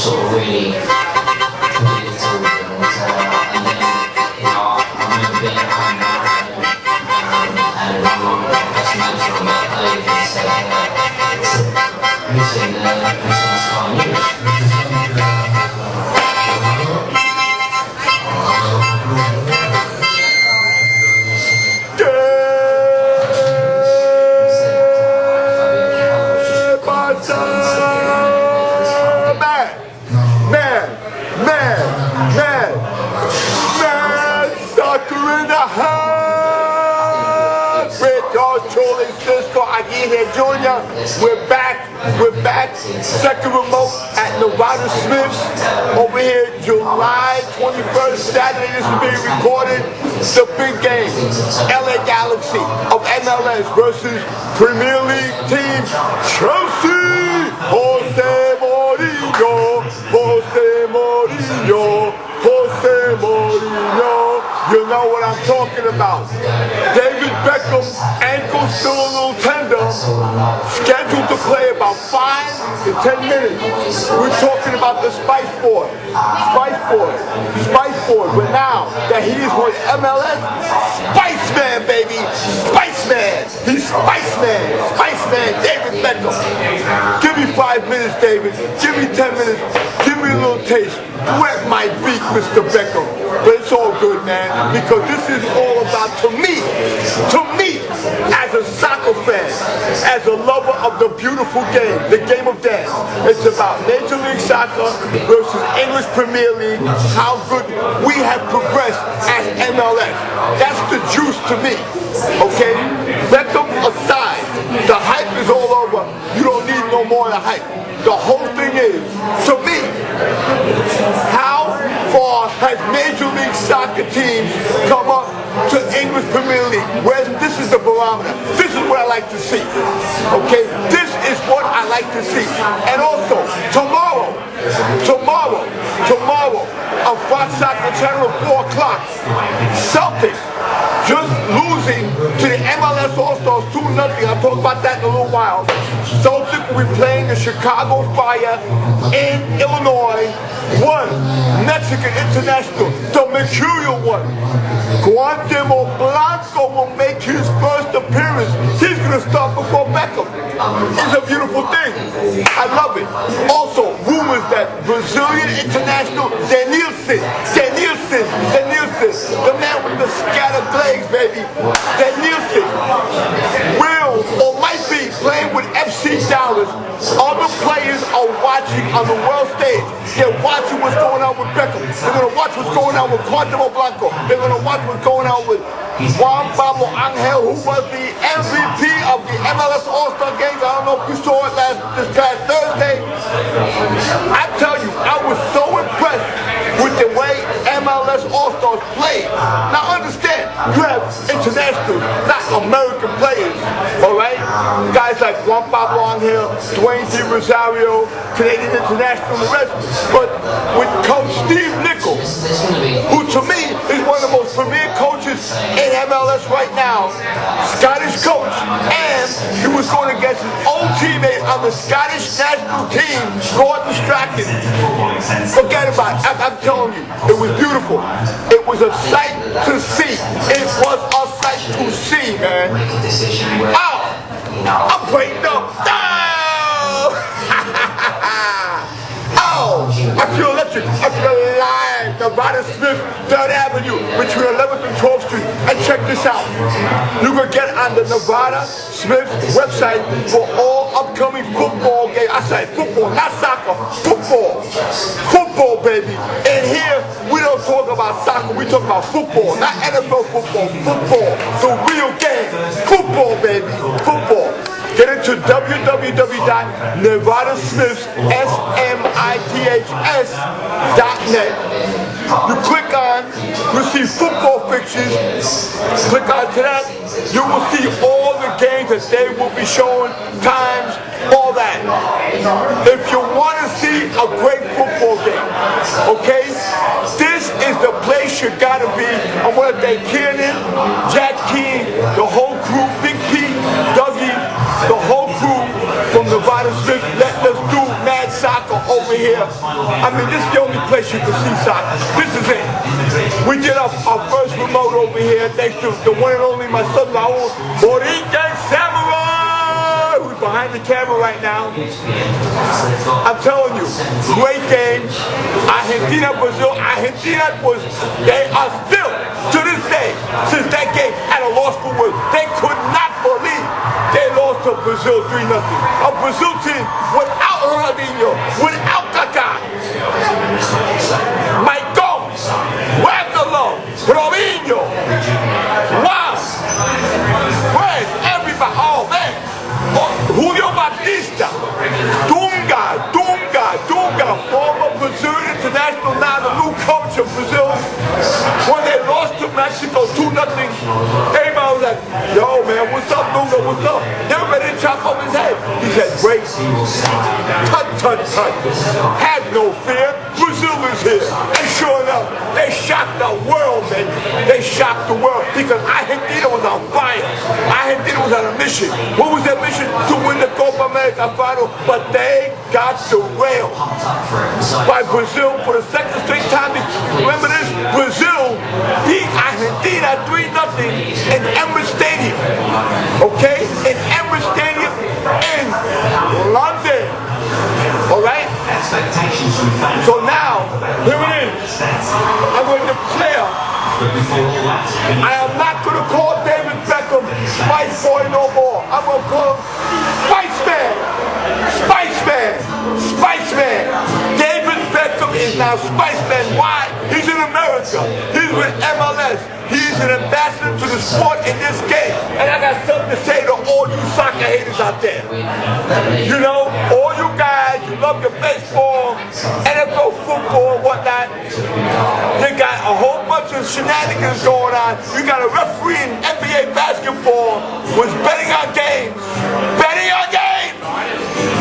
sort of really committed to them. And then, I remember being at home and my mum just mentioned on my page and said, missing the Sky News. Junior, we're back, second remote at Nevada Smith's over here, July 21st, Saturday. This is being recorded. The big game, LA Galaxy of MLS versus Premier League team Chelsea. Jose Mourinho, Jose Mourinho, Jose Mourinho. You know what I'm talking about. David Beckham, ankle still a little tender, scheduled to play about 5 to 10 minutes. We're talking about the Spice Board. But now that he is with MLS, Spice-Man, baby, Spice-Man. He's Spice-Man, David Beckham. Give me 5 minutes, David. Give me 10 minutes. Give me a little taste. Wet my beak, Mr. Beckham. But it's all good, man, because this is all about, to me, as a soccer fan, as a lover of the beautiful game, the game of dance. It's about Major League Soccer versus English Premier League, how good we have progressed as MLS. That's the juice to me, okay? Beckham aside, the hype is all over. You don't need no more of the hype. The whole thing is, to me, how far has Major League Soccer teams come up to English Premier League? This is the barometer. This is what I like to see. Okay? This is what I like to see. And also, tomorrow, on Fox Soccer Channel at 4 o'clock, Celtics just losing to the MLS All-Stars 2-0. I'll talk about that in a little while. Celtics will be playing the Chicago Fire in Illinois. One Mexican international, the mercurial one, Cuauhtemoc Blanco, will make his first appearance. He's going to start before Beckham. It's a beautiful thing. I love it. Also, rumors that Brazilian international Denilson, the man with the scattered legs, baby, Denilson, will or might be playing with FC Dallas. Other players are watching on the world stage. They're watching what's going on with Beckham. They're going to watch what's going on with Cuauhtemoc Blanco. They're going to watch what's going on with Juan Pablo Angel, who was the MVP of the MLS All-Star Games. I don't know if you saw it this past Thursday. I tell you, I was so impressed with the way MLS All-Stars played. Now understand, you have internationals, not American players, all right? Guys like Juan Pablo Angel, Dwayne De Rosario, Canadian international, and the rest. But with Coach Steve Nichols, who to me is one of the most premier coaches in MLS right now, Scottish coach, and he was going against his old teammate on the Scottish national team, Gordon Strachan. Forget about it. I'm telling you, it was beautiful. It was a sight to see. It was a sight to see, man. Oh, I'm breaking up. Oh, I feel electric. I feel alive. Nevada Smith, 3rd Avenue, between 11th and 12th Street. And check this out. You can get on the Nevada Smith website for all upcoming football games. I said football, not soccer. Football. Football, baby. And here, we don't talk about soccer. We talk about football. Not NFL football. Football. The real game. Football, baby. Football. Get into www.nevadasmiths.net. You click on, you see football fixtures. Click on to that. You will see all the games that they will be showing, times, all that. If you want to see a great football game, okay, this is the place you gotta be. I want to thank Kiernan, Jack King, the whole crew, Big P, Dougie, the whole crew from Nevada Smith. Let's do mad soccer over here. here. I mean, this is the only place you can see soccer. This is it. We did our first remote over here thanks to the one and only my son Raul Borican Samurai, who's behind the camera right now. I'm telling you, great game. Argentina, Brazil. Argentina they are still, to this day, since that game, at a loss for words. They could not believe they lost to Brazil 3-0. A Brazil team without Ronaldinho, without Kaká, Mike Gomes, Wagner, Robinho, wow, Fred, everybody, oh man, Julio Batista, Dunga, former Brazil international, now the new coach of Brazil. When they lost to Mexico 2-0, everybody was like, yo man, what's up Dunga, what's up? They were ready to chop off his head. He said, great, tut. Have no fear, Brazil is here. And sure enough, they shocked the world, man. They shocked the world because Argentina was on fire. Argentina was on a mission. What was their mission? To win the Copa America final, but they got derailed by Brazil for the second straight time. Remember this? Brazil beat Argentina 3-0 in Emirates Stadium. Okay? In Emirates Stadium in London. Alright? So now, here it is. I'm going to declare. I am not going to call David Beckham Spice Boy no more. I'm going to call him Spice Man. David Beckham is now Spice Man. Why? He's in America. He's with MLS. He's an ambassador to the sport in this game. And I got something to say to all you soccer haters out there. You know, all you guys, you love your baseball, NFL football, whatnot. You got a whole bunch of shenanigans going on. You got a referee in NBA basketball was betting on games.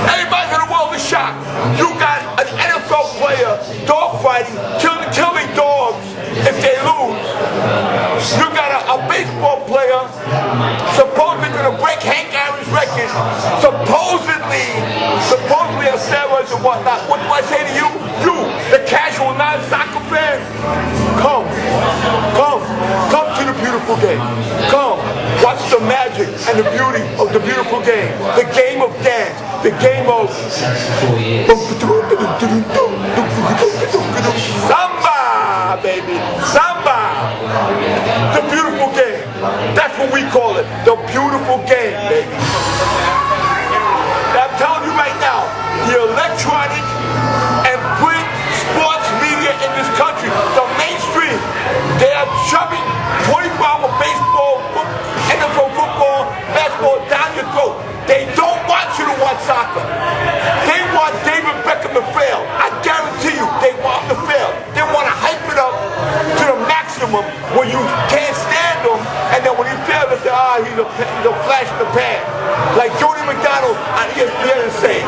Everybody in the world is shocked. You got an NFL player dogfighting, killing dogs if they lose. You got a baseball player supposedly going to break Hank Aaron's record, supposedly on steroids and whatnot. What do I say to you? You, the casual non-soccer fan, come to the beautiful game. Come, watch the magic and the beauty of the beautiful game. The game of dance, the game of samba, baby, samba. The beautiful game. That's what we call it. The beautiful game, baby. I'm telling you right now, the electronic and print sports media in this country, the mainstream, they are shoving 24-hour baseball, NFL football, basketball down your throat. They don't want you to watch soccer. They want David Beckham to fail. I guarantee you, they want him to fail. They want to hype it up to the maximum when you can't stand him, and then when he fails, they say, he's a flash in the pan. Like Jody McDonald on ESPN is saying,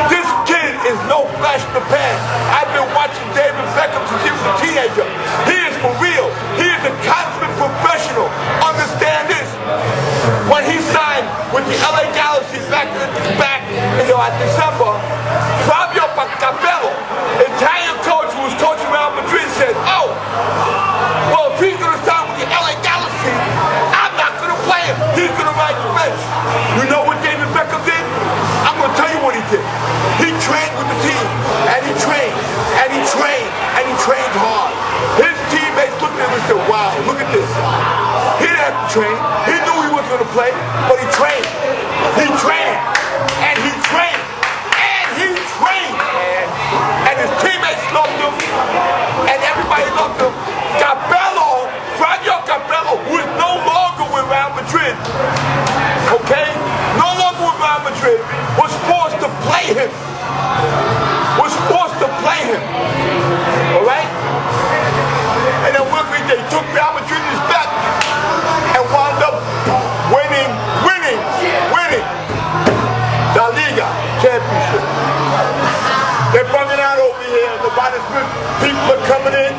this kid is no flash in the pan. I've been watching David Beckham since he was a teenager. He is for real. He is a consummate professional. Understand this. When he signed with the LA Galaxy back in December, Fabio Capello, Italian coach who was coaching Real Madrid, said, well, if he's going to sign with the LA Galaxy, I'm not going to play him. He's going to ride the bench. You know what David Beckham did? I'm going to tell you what he did. He trained with the team, and he trained hard. His teammates looked at him and said, wow, look at this. He didn't have to train. He knew he wasn't going to play, but he trained. And his teammates loved him, and everybody loved him. Fabio Capello, who is no longer with Real Madrid, okay? No longer with Real Madrid, was forced to play him. All right? And then they took Real Madrid his back and wound up winning La Liga championship. They're bringing out over here. The Biden Smith people are coming in.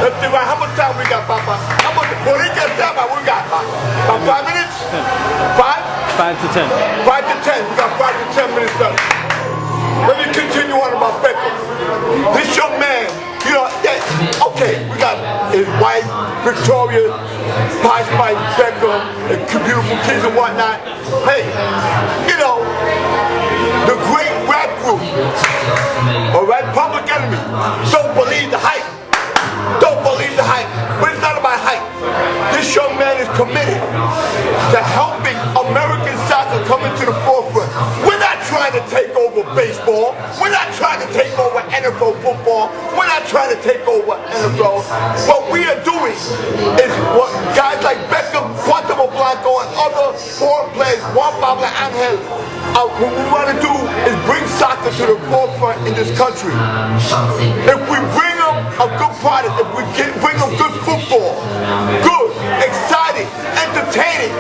Let's see how much time we got, Papa. How much? Well, we got about 5 minutes. 5? 5 to 10. 5 to 10. We got 5 to 10 minutes left. let me continue on about Beckham. This young man, you know, okay, we got his wife, Victoria, Pied Spice, Beckham, and beautiful kids and whatnot. Hey, you know, the great rap group, all right, Public Enemy, don't believe the hype. Don't believe the hype. But it's not about hype. This young man is committed to helping American soccer come into the forefront. We're not trying to take over baseball. We're not trying to take over NFL football. We're not trying to take over NFL. What we are doing is what guys like Beckham, Cuauhtemoc Blanco, and other foreign players, Juan Pablo Angel, what we want to do is bring soccer to the forefront in this country. If we bring them a good product, if we bring them good football, good, exciting, entertaining,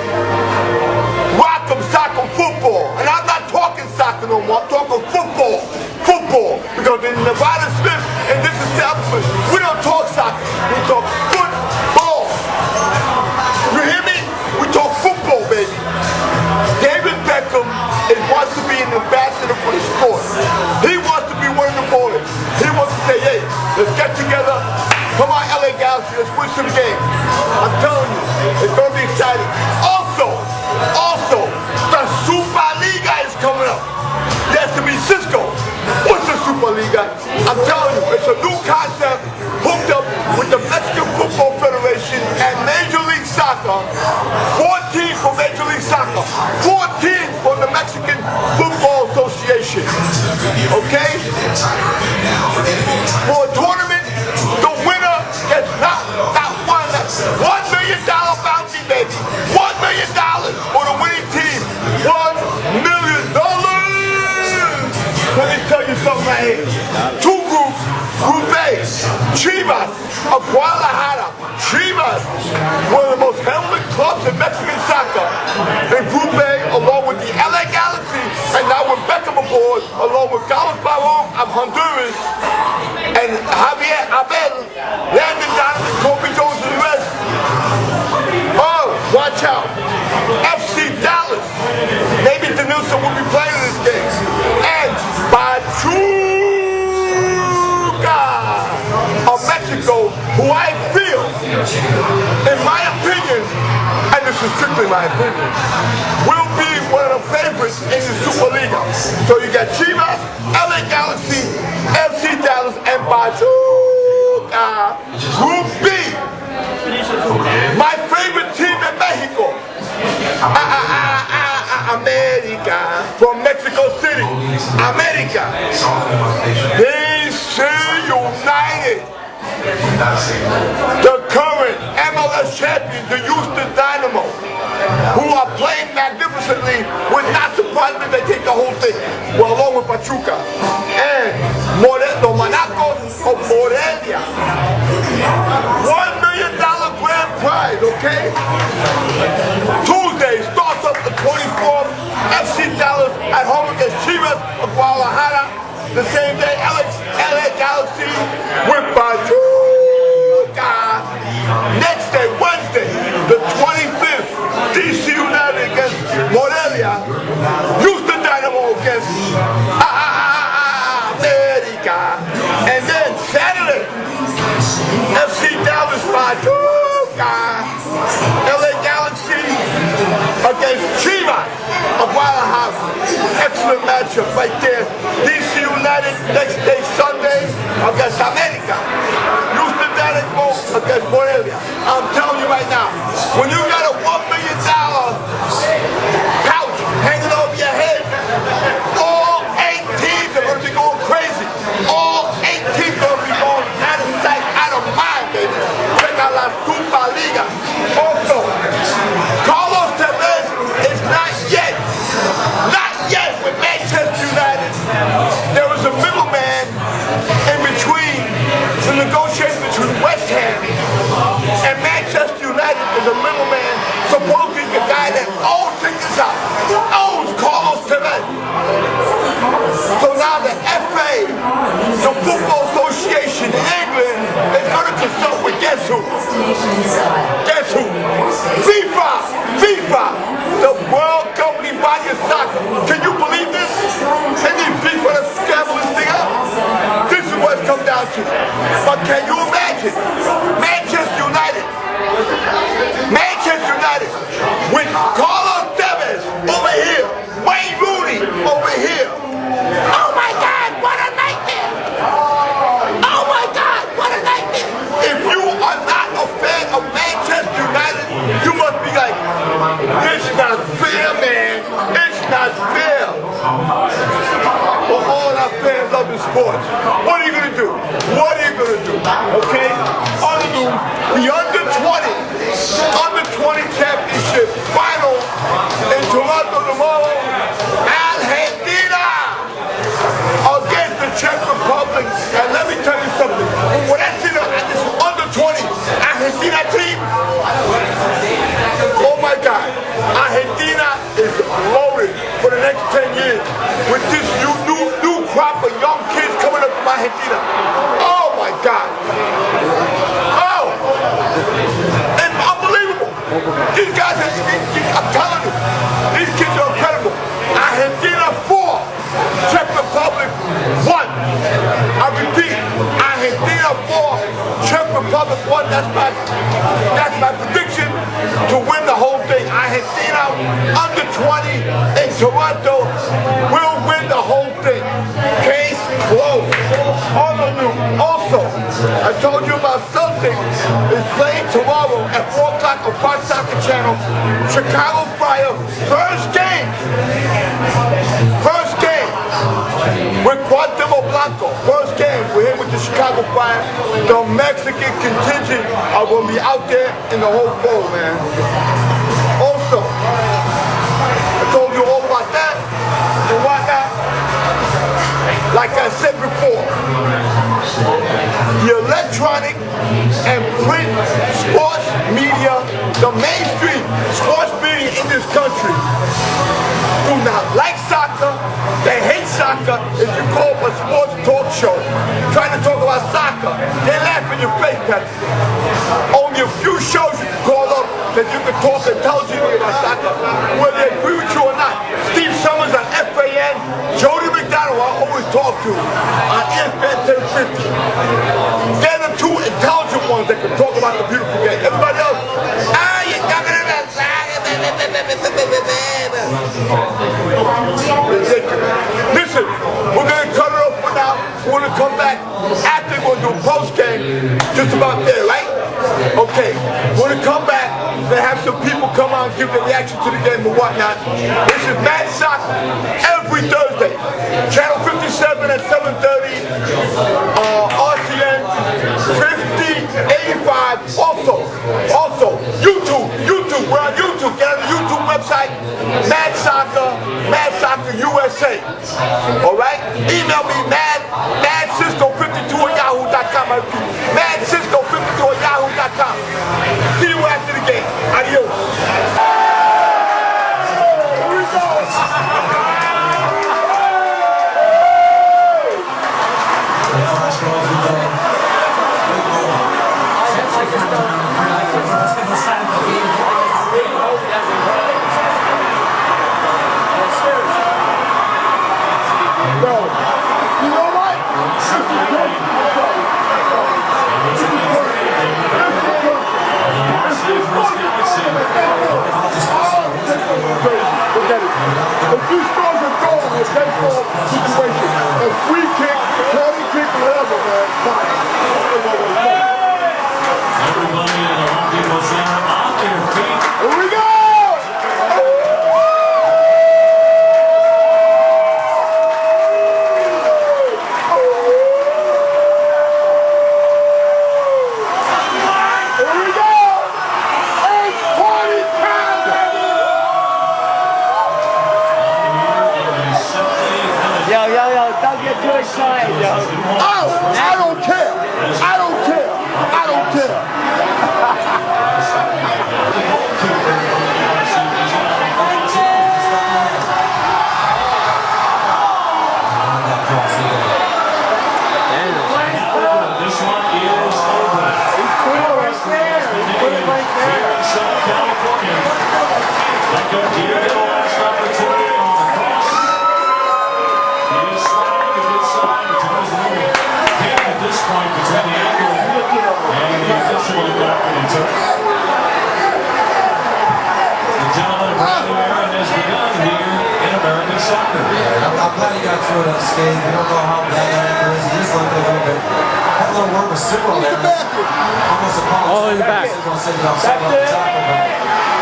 rock 'em, sock 'em football. And I'm not talking soccer no more, I'm talking football. Football. Because in Nevada Smith and this establishment, we don't talk soccer, we talk football. You hear me? We talk football, baby. David Beckham wants to be an ambassador for the sport. He wants to be one of the boys. He wants to say, hey, let's get together. Come on, LA Galaxy, let's win some games. I'm telling you, it's going to be exciting. Also, the Superliga is coming up. Yes, to be Cisco. What's the Superliga? I'm telling you, it's a new concept hooked up with the Mexican Football Federation and Major League Soccer. 14 for Major League Soccer. 14 for the Mexican Football Association. Okay? For a tournament, the winner gets not $1 million bounty, baby. $1 million for the winning team. $1 million. Let me tell you something right here. Two groups. Group A, Chivas of Guadalajara. Chivas, one of the most helmet clubs in Mexican soccer. In Group A, along with the LA Galaxy, and now with Beckham aboard, along with Carlos Barón of Honduras, and Javier Abel, Landon Donovan, Kobe Jones, and the rest. Oh, watch out. FC Dallas. Maybe Denilson will be playing this game. And Pachuca of Mexico, who I feel, in my opinion, and this is strictly my opinion, will be one of the favorites in the Superliga. So you got Chivas, LA Galaxy, FC Dallas, and Pachuca. Group B, my favorite team in Mexico, America, from Mexico City, America. DC United, the current MLS champions, the Houston Dynamo, who are playing magnificently, would not surprise me if they take the whole thing, well, along with Pachuca, and the Monacos of Morelia. $1 million grand prize, okay? Tuesday starts up the 24th, FC Dallas at home against Chivas of Guadalajara. The same day, LA Galaxy with Pachuca. Next day, Wednesday, the 25th, DC United against Morelia. Houston Dynamo against America. And then Saturday, FC Dallas Pachuca. LA Galaxy against Chivas of Guadalajara. Excellent matchup right there. DC United next day, Sunday, against America. Houston Dynamo against Morelia. I'm telling you right now, when you got a $1 million couch hanging over your head, all 8 teams are going to be going crazy. All 8 teams are going to be going out of sight, out of mind, baby. Check out La Superliga. Also, Carlos Tevez is not yet with Manchester United. There was a middleman in between country. But can you imagine Manchester United? Manchester United with Carlos Tevez over here, Wayne Rooney over here. Oh my God, what a nightmare! Oh my God, what a nightmare! If you are not a fan of Manchester United, you must be like, it's not fair, man. It's not fair. But all our fans love the sports. What are you gonna do? What are you gonna do? Okay? The under 20 championship final in Toronto tomorrow. Argentina against the Czech Republic. And let me tell you something. When I see this under 20 Argentina team, oh my God, Argentina is loaded for the next 10 years with this new crop of young kids coming up from Argentina. Oh my God. Oh, and unbelievable. These guys, I'm telling you, these kids are incredible. Argentina 4, Czech Republic 1. I repeat, Argentina 4, Czech Republic 1. That's my prediction to win the whole thing. Argentina under 20 in Toronto will win the whole thing. Case closed. All of you. Also, I told you about something is playing tomorrow at 4 o'clock on Fox Soccer Channel. Chicago Fire, first game with Cuauhtemoc Blanco. First game, we're here with the Chicago Fire. The Mexican contingent are going to be out there in the whole fold, man. Also, I told you all about that and whatnot. Like I said before, the electronic and print sports media, the mainstream sports media in this country do not like soccer. They hate soccer. If you call up a sports talk show trying to talk about soccer, they laugh in your face, Patrick. Only a few shows you can call up that you can talk intelligently about soccer, whether they agree with you or not. Steve Summers on FAN, Jody McDonald, I always talk to on ESPN 1050. They're the two intelligent ones that can talk about the beautiful game. Everybody else, you're talking about soccer. Listen, we're going to cut it off for now. We're going to come back after we're going to do a post game just about there, right? Okay, we're going to come back and have some people come out and give their reaction to the game and whatnot. This is Mad Soccer every Thursday. Channel 57 at 7:30. RCN 5085. Also, YouTube. We're on YouTube. Get on the YouTube website. Mad Soccer USA. Alright? Email me madcisco52@yahoo.com. madcisco52@yahoo.com. See you after the game. Adios. Here we go. If you scores a goal in a baseball situation, a free kick, corner kick, whatever, man, fine. Everybody in the Home Depot Center on their feet. Here we go! unscathed. We don't know how bad that ankle is. He just looked a little bit. Had a little word with Sidwell there. Almost apologized. in the back. Sidwell said that upset about the tackle, but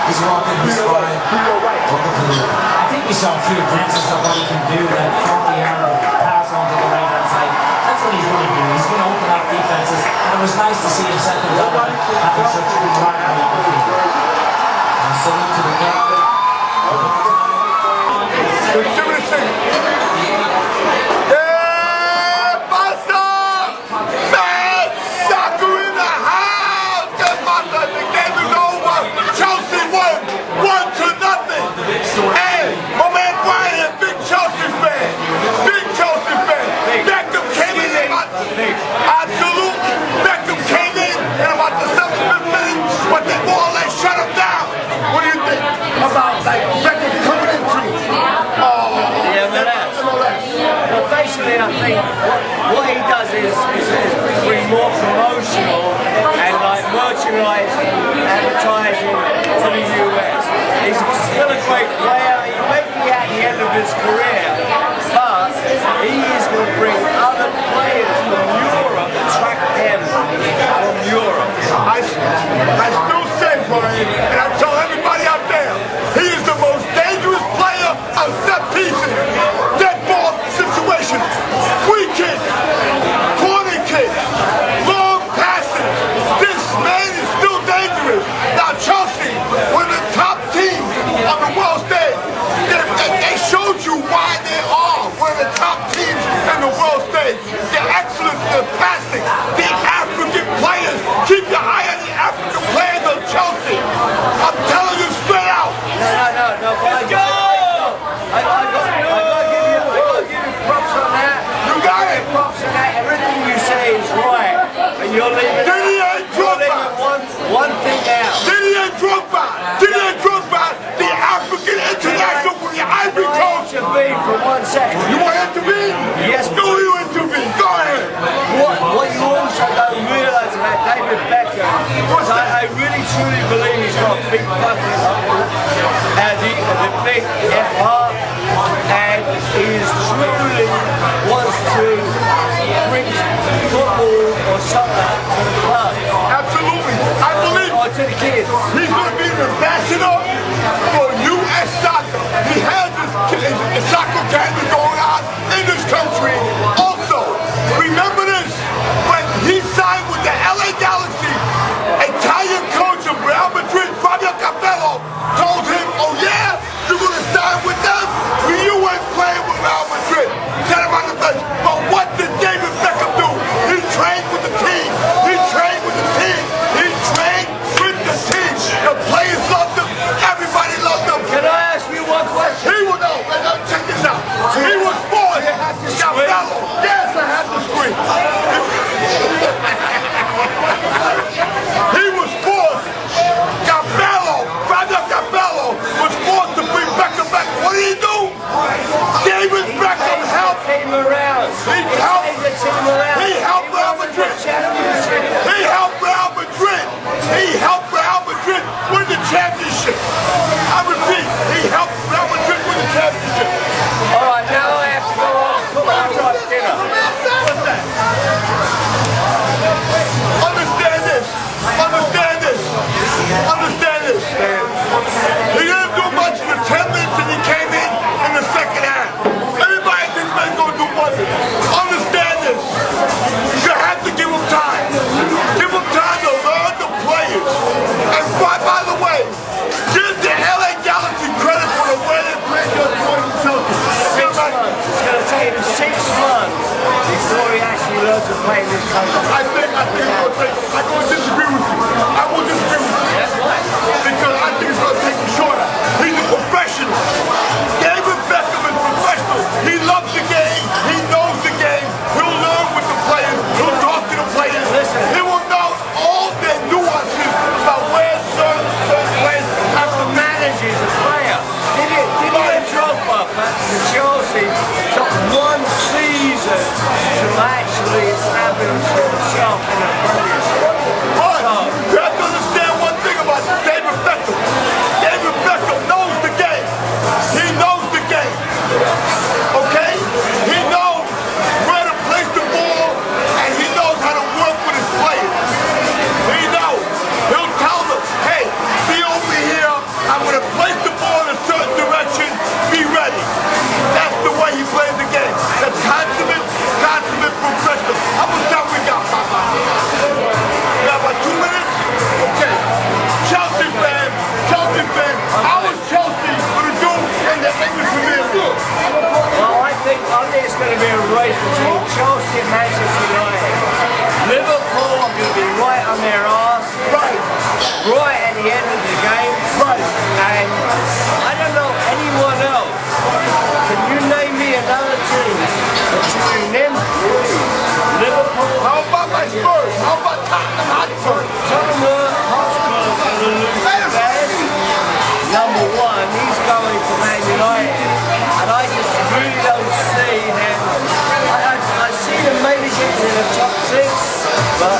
he's walking, he's fine. Welcome to the... I think we saw a few glimpses of what he can do, that funky arrow pass onto the right hand side. That's what he's going to do. He's going to open up defenses. And it was nice to see him second down having such a good run on the field. Salute to the captain. Yeah, Bassa! Bad soccer in the house! Good Bassa, the game is over. Chelsea won 1-0. Hey, my man Brian, big Chelsea fan. Big Chelsea fan. Beckham came in absolutely. Beckham came in about the 7th minute, but they more or less shut him down. What do you think about like Beckham coming into Well, basically, I think what he does is bring more promotional and like merchandising, advertising to the US. He's still a great player. He may be at the end of his career, but he is going to bring other players from Europe, attract them from Europe. I still say, Brian, and I tell everybody out there, he is the most dangerous player of set pieces, dead ball situations, free kicks, corner kicks, long passes. This man is still dangerous. Now Chelsea, one of the top teams on the world stage, they showed you why they are one of the top teams in the world stage. Their excellence, their passing, the African players. Keep your eye on the African players of Chelsea. I'm telling you straight out. No. Let's go! I gotta give you props on that. You got it. Props on that. Everything you say is right. And you're leaving one thing out. Didier Drogba, the African international for the Ivory Coast. Intervene for 1 second. You want to intervene? Yes. Do you intervene? Go ahead. What you also don't realise about David Beckham is I really truly believe he's got a big fucking the big FR, and he truly wants to bring football or soccer to the club. Absolutely. I believe Or to the kids. he's going to be an ambassador for US soccer. He has his soccer academy going on in this country. Also, remember this, when he signed with the LA Galaxy, Italian coach of Real Madrid, Fabio Capello, told him, oh yeah, you're going to sign with them? Well, you weren't playing with Real Madrid. Set him on the bench. But what did David Beckham do? He trained with the team. He trained with the team. He trained with the team. The players loved him. Everybody loved him. Can I ask you one question? He was, no, check this out. He was forced. Capello. Yes, I have to scream. He was forced. Fabio Capello was forced to bring Beckham back. What did he do? David Beckham helped. Team around. He helped. The team around. He helped Real Madrid. He helped Real Madrid. He helped Real Madrid win the championship. I repeat, he helped Real Madrid win the championship. All right, now I have to go on and cook my dinner. What's that? Understand this. Understand this. Understand this. He didn't do much in the 10 minutes and he came in the second half. Everybody thinks man's going to do much. Understand this. You have to give him time. Give him time to learn the players. And by the way, give the LA Galaxy credit for the way they played their point in Chelsea. It's going to take him 6 months before he actually learns to play in this country. I think I'm going to disagree with you. I will disagree with you. That's right. Because I think it's going to take him shorter. He's a professional. David Beckham is professional. He loves the game. He knows the game. He'll learn with the players. He'll talk to the players. Listen. He will know all their nuances about where certain players have to manage. He's a player. Didier Drogba back to Chelsea took 1 season to actually establish himself in the Premier League. But you have to understand one thing about David Beckham. David Beckham knows the game. He be a race between Chelsea and Manchester United. Liverpool are going to be right on their arse, right at the end of the game, and I don't know anyone else. Can you name me another team between them three? Liverpool. How about my Spurs? How about Tottenham Hotspur? Tottenham Hotspur is going to lose the best. Number one, he's going to Man United, and I just really don't see him. I see them maybe getting in the top six, but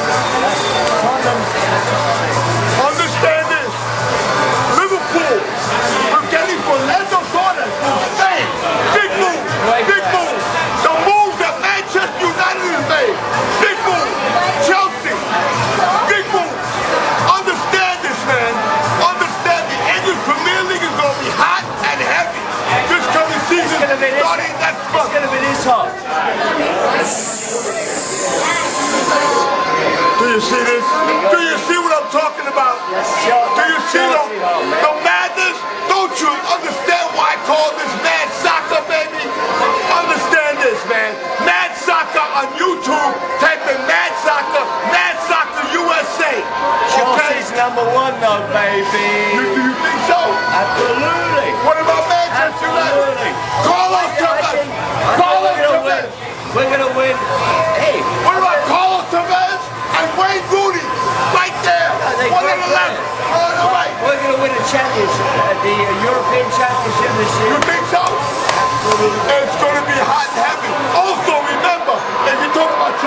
Tottenham's in the top six. Understand this. Liverpool, we're getting Fernando Torres from Spain. Big move. Big move. The moves that Manchester United has made. Big move. Chelsea. Big move. Understand this, man. Understand the English Premier League is going to be hot and heavy this coming season, starting next month. It's going to be this hot. Do you see this? Do you see what I'm talking about? Do you see the madness? Don't you understand why I call this mad soccer, baby? Understand this, man. Mad soccer on YouTube. Type in Mad Soccer USA. Chelsea's number one though, baby. Do you think so? Absolutely. What about Manchester United? Carlos Tevez. Carlos Tevez. We're going to win. Hey. What about Carlos Tevez and Wayne Rooney? Right there. 1-11. We're going to win a championship, the European Championship this year. You think so? Absolutely. And it's going to be hot and heavy. Also, remember, if you talk about